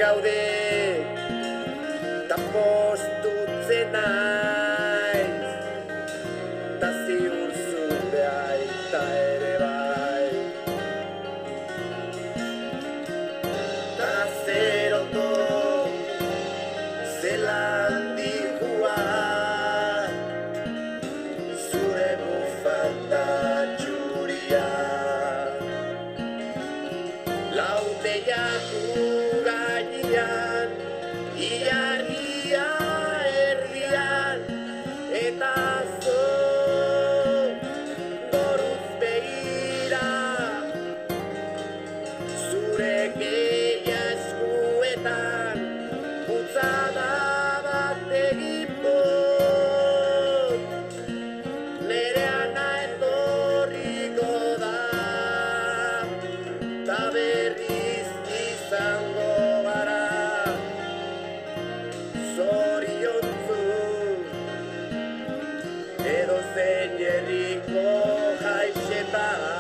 gaude ta postutzen naiz ta ziur zure aita ere bai ta zer ondo zelan dihua zure bufanda txuria lauteak gainean ilargia erdian eta zo goruz begira zure geia eskuetan putzada bat egin bot nere ana etorriko da ta berriz izango gara zoriontzu edozein herriko jaixetan